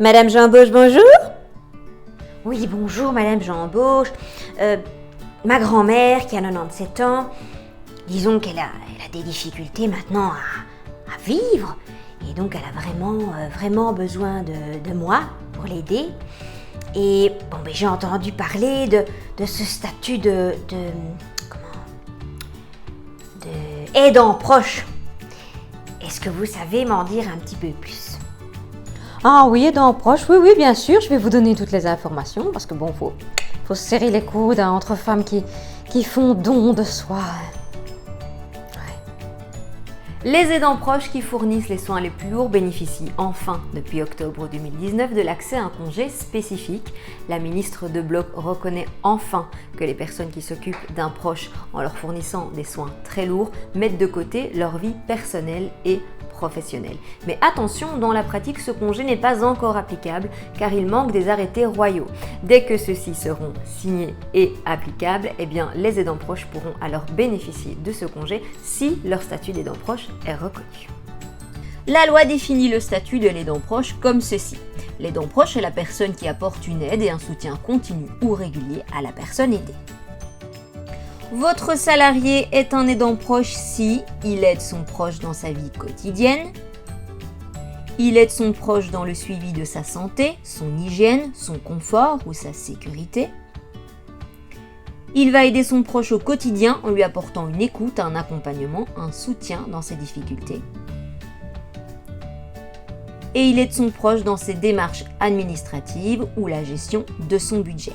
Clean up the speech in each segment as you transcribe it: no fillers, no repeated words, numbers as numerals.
Madame Jean-Bauche, bonjour. Oui, bonjour Madame Jean-Bauche. Ma grand-mère qui a 97 ans, disons qu'elle a des difficultés maintenant à vivre. Et donc elle a vraiment besoin de moi pour l'aider. Et bon, ben, j'ai entendu parler de ce statut de aidant proche. Est-ce que vous savez m'en dire un petit peu plus? Ah oui, aidant proche, oui, bien sûr, je vais vous donner toutes les informations parce que bon, faut se serrer les coudes entre femmes qui font don de soi. Les aidants proches qui fournissent les soins les plus lourds bénéficient enfin, depuis octobre 2019, de l'accès à un congé spécifique. La ministre de Bloch reconnaît enfin que les personnes qui s'occupent d'un proche en leur fournissant des soins très lourds mettent de côté leur vie personnelle et professionnelle. Mais attention, dans la pratique, ce congé n'est pas encore applicable car il manque des arrêtés royaux. Dès que ceux-ci seront signés et applicables, eh bien, les aidants proches pourront alors bénéficier de ce congé si leur statut d'aidant proche est reconnu. La loi définit le statut de l'aidant proche comme ceci. L'aidant proche est la personne qui apporte une aide et un soutien continu ou régulier à la personne aidée. Votre salarié est un aidant proche si il aide son proche dans sa vie quotidienne, il aide son proche dans le suivi de sa santé, son hygiène, son confort ou sa sécurité. Il va aider son proche au quotidien en lui apportant une écoute, un accompagnement, un soutien dans ses difficultés. Et il aide son proche dans ses démarches administratives ou la gestion de son budget.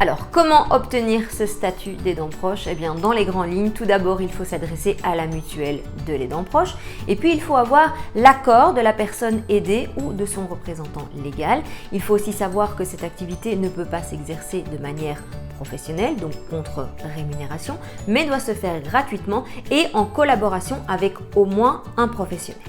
Alors, comment obtenir ce statut d'aidant proche? Eh bien, dans les grandes lignes, tout d'abord, il faut s'adresser à la mutuelle de l'aidant proche. Et puis, il faut avoir l'accord de la personne aidée ou de son représentant légal. Il faut aussi savoir que cette activité ne peut pas s'exercer de manière professionnelle, donc contre rémunération, mais doit se faire gratuitement et en collaboration avec au moins un professionnel.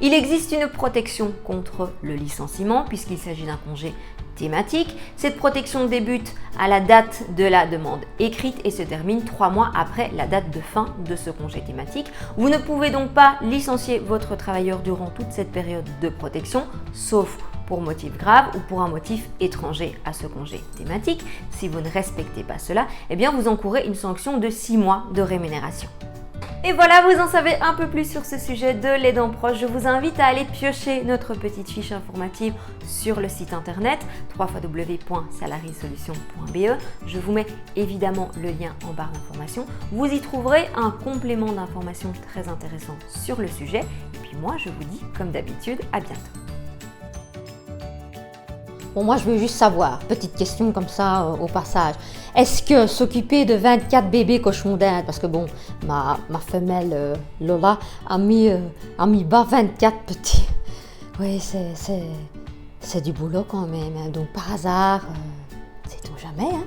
Il existe une protection contre le licenciement puisqu'il s'agit d'un congé thématique. Cette protection débute à la date de la demande écrite et se termine 3 mois après la date de fin de ce congé thématique. Vous ne pouvez donc pas licencier votre travailleur durant toute cette période de protection, sauf pour motif grave ou pour un motif étranger à ce congé thématique. Si vous ne respectez pas cela, eh bien vous encourez une sanction de 6 mois de rémunération. Et voilà, vous en savez un peu plus sur ce sujet de l'aidant proche. Je vous invite à aller piocher notre petite fiche informative sur le site internet www.salariesolutions.be. Je vous mets évidemment le lien en barre d'information. Vous y trouverez un complément d'informations très intéressant sur le sujet. Et puis moi, je vous dis comme d'habitude, à bientôt. Bon, moi, je veux juste savoir, petite question comme ça au passage. Est-ce que s'occuper de 24 bébés cochons d'Inde, parce que bon, ma femelle Lola a mis bas 24 petits. Oui, c'est du boulot quand même. Hein. Donc par hasard, sait-on jamais, hein.